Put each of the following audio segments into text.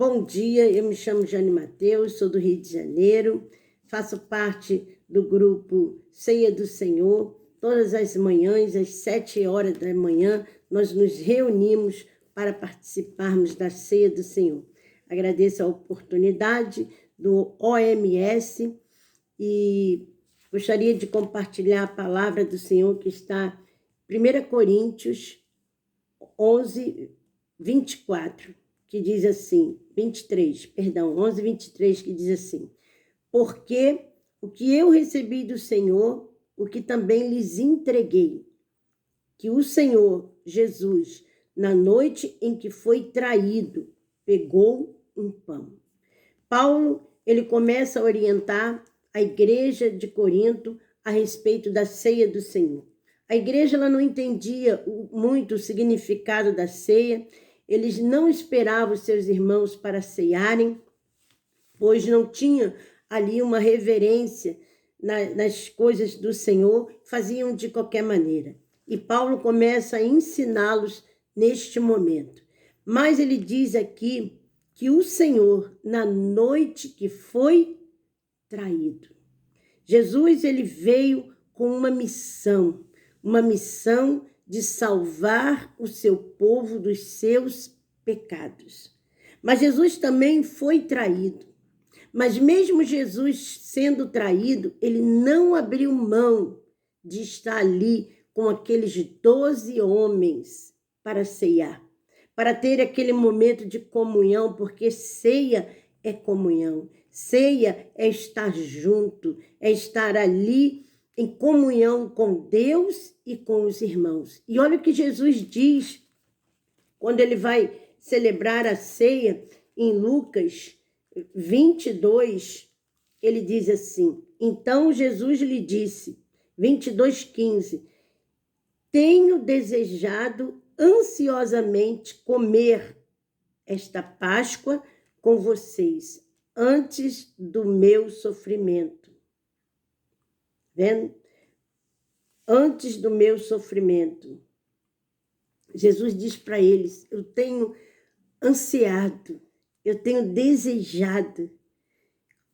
Bom dia, eu me chamo Jane Mateus, sou do Rio de Janeiro, faço parte do grupo Ceia do Senhor. Todas as manhãs, às 7 horas da manhã, nós nos reunimos para participarmos da Ceia do Senhor. Agradeço a oportunidade do OMS e gostaria de compartilhar a palavra do Senhor que está em 1 Coríntios 11, 24. Que diz assim, 11, 23, que diz assim: porque o que eu recebi do Senhor, o que também lhes entreguei, que o Senhor Jesus, na noite em que foi traído, pegou um pão. Paulo, ele começa a orientar a igreja de Corinto a respeito da ceia do Senhor. A igreja ela não entendia muito o significado da ceia. Eles não esperavam seus irmãos para ceiarem, pois não tinha ali uma reverência nas coisas do Senhor, faziam de qualquer maneira. E Paulo começa a ensiná-los neste momento. Mas ele diz aqui que o Senhor, na noite que foi traído, Jesus ele veio com uma missão de salvar o seu povo dos seus pecados. Mas Jesus também foi traído. Mas mesmo Jesus sendo traído, ele não abriu mão de estar ali com aqueles 12 homens para ceiar, para ter aquele momento de comunhão, porque ceia é comunhão. Ceia é estar junto, é estar ali em comunhão com Deus e com os irmãos. E olha o que Jesus diz quando ele vai celebrar a ceia em Lucas 22, ele diz assim: então Jesus lhe disse, 22:15, tenho desejado ansiosamente comer esta Páscoa com vocês antes do meu sofrimento. Vendo? Antes do meu sofrimento. Jesus diz para eles: eu tenho ansiado, eu tenho desejado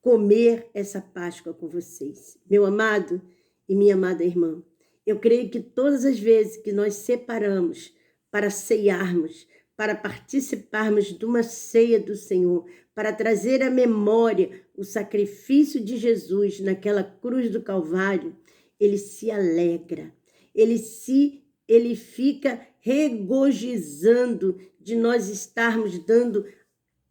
comer essa Páscoa com vocês. Meu amado e minha amada irmã, eu creio que todas as vezes que nós separamos para ceiarmos, para participarmos de uma ceia do Senhor, para trazer à memória o sacrifício de Jesus naquela cruz do Calvário, ele se alegra, ele fica regozijando de nós estarmos dando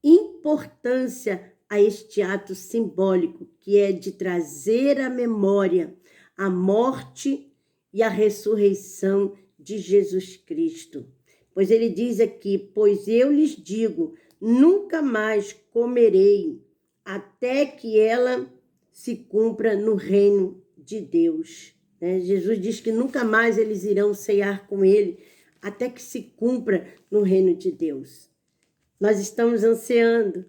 importância a este ato simbólico, que é de trazer à memória a morte e a ressurreição de Jesus Cristo. Pois ele diz aqui, pois eu lhes digo, nunca mais comerei, até que ela se cumpra no reino de Deus. Jesus diz que nunca mais eles irão ceiar com ele, até que se cumpra no reino de Deus. Nós estamos ansiando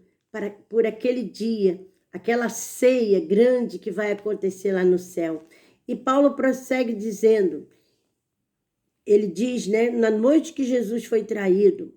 por aquele dia, aquela ceia grande que vai acontecer lá no céu. E Paulo prossegue dizendo, ele diz, na noite que Jesus foi traído,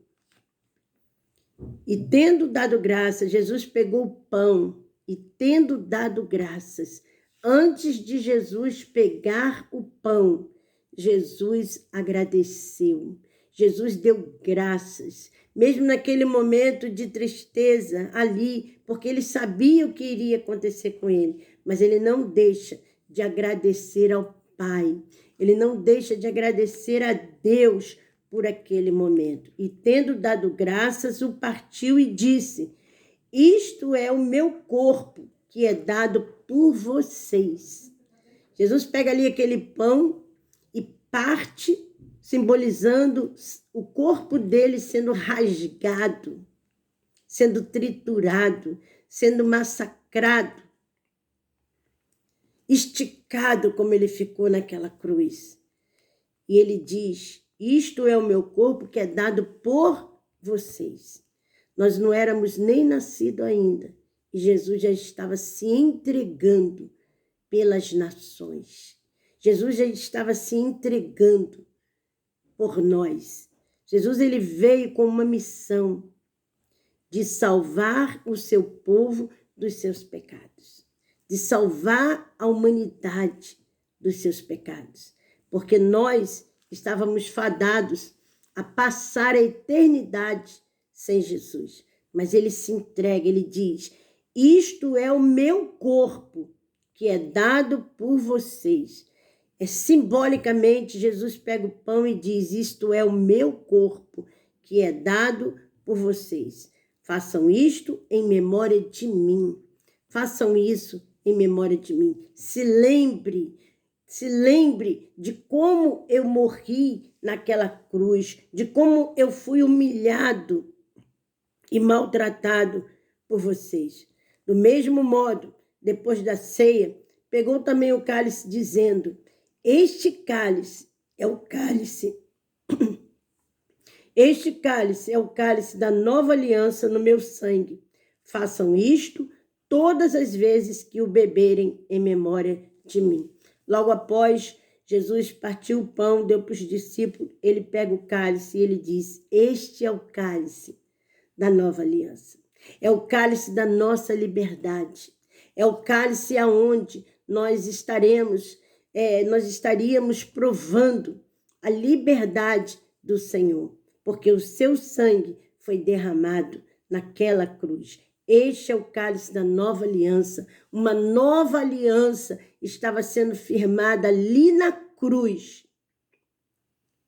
e tendo dado graças, Jesus pegou o pão e tendo dado graças, antes de Jesus pegar o pão, Jesus agradeceu. Jesus deu graças, mesmo naquele momento de tristeza ali, porque ele sabia o que iria acontecer com ele, mas ele não deixa de agradecer ao Pai, ele não deixa de agradecer a Deus por aquele momento. E tendo dado graças, o partiu e disse, isto é o meu corpo, que é dado por vocês. Jesus pega ali aquele pão e parte, simbolizando o corpo dele sendo rasgado, sendo triturado, sendo massacrado, esticado como ele ficou naquela cruz. E ele diz, isto é o meu corpo que é dado por vocês. Nós não éramos nem nascidos ainda, e Jesus já estava se entregando pelas nações. Jesus já estava se entregando por nós. Jesus ele veio com uma missão de salvar o seu povo dos seus pecados, de salvar a humanidade dos seus pecados, porque nós estávamos fadados a passar a eternidade sem Jesus. Mas ele se entrega, ele diz: isto é o meu corpo que é dado por vocês. Simbolicamente, Jesus pega o pão e diz: isto é o meu corpo que é dado por vocês. Façam isto em memória de mim. Façam isso em memória de mim. Se lembre de como eu morri naquela cruz, de como eu fui humilhado e maltratado por vocês. Do mesmo modo, depois da ceia, pegou também o cálice, dizendo: este cálice é o cálice da nova aliança no meu sangue. Façam isto todas as vezes que o beberem em memória de mim. Logo após, Jesus partiu o pão, deu para os discípulos, ele pega o cálice e ele diz: este é o cálice da nova aliança. É o cálice da nossa liberdade. É o cálice aonde nós estaríamos provando a liberdade do Senhor, porque o seu sangue foi derramado naquela cruz. Este é o cálice da nova aliança. Uma nova aliança estava sendo firmada ali na cruz,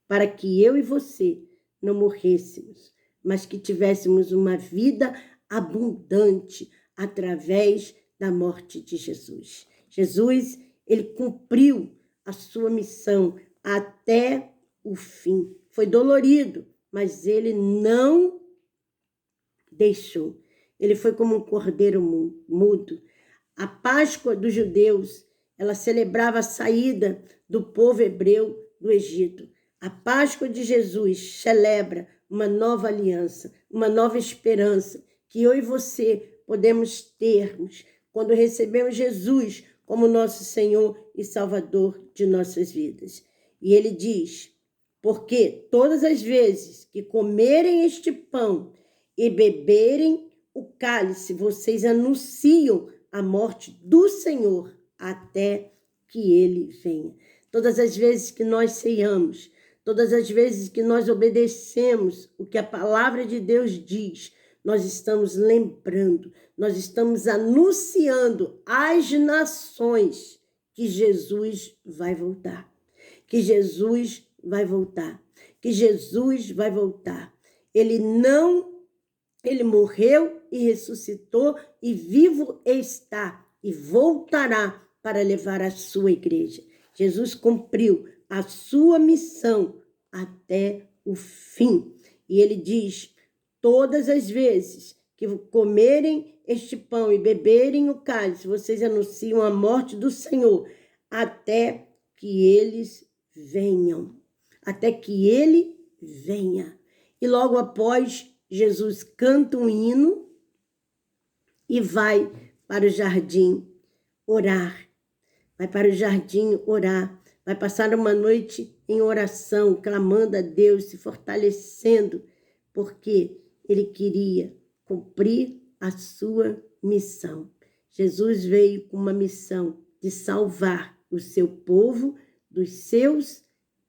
para que eu e você não morrêssemos, mas que tivéssemos uma vida abundante através da morte de Jesus. Jesus, ele cumpriu a sua missão até o fim. Foi dolorido, mas ele não deixou. Ele foi como um cordeiro mudo. A Páscoa dos judeus, ela celebrava a saída do povo hebreu do Egito. A Páscoa de Jesus celebra uma nova aliança, uma nova esperança que eu e você podemos termos quando recebemos Jesus como nosso Senhor e Salvador de nossas vidas. E ele diz: porque todas as vezes que comerem este pão e beberem o cálice, vocês anunciam a morte do Senhor até que ele venha. Todas as vezes que nós ceiamos, todas as vezes que nós obedecemos o que a palavra de Deus diz, nós estamos lembrando, nós estamos anunciando às nações que Jesus vai voltar, que Jesus vai voltar, que Jesus vai voltar. Ele morreu e ressuscitou e vivo está e voltará para levar a sua igreja. Jesus cumpriu a sua missão até o fim. E ele diz: todas as vezes que comerem este pão e beberem o cálice, vocês anunciam a morte do Senhor até que eles venham. Até que ele venha. E logo após, Jesus canta um hino e vai para o jardim orar. Vai para o jardim orar. Vai passar uma noite em oração, clamando a Deus, se fortalecendo, porque ele queria cumprir a sua missão. Jesus veio com uma missão de salvar o seu povo dos seus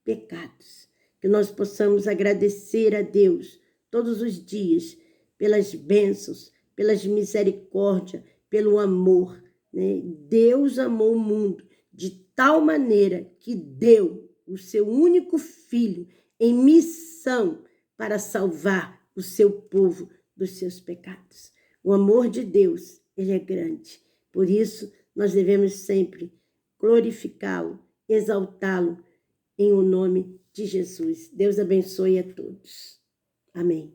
pecados. Que nós possamos agradecer a Deus todos os dias pelas bênçãos, pelas misericórdias, pelo amor, né? Deus amou o mundo de tal maneira que deu o seu único filho em missão para salvar o seu povo dos seus pecados. O amor de Deus, ele é grande. Por isso, nós devemos sempre glorificá-lo, exaltá-lo em o nome de Jesus. Deus abençoe a todos. Amém.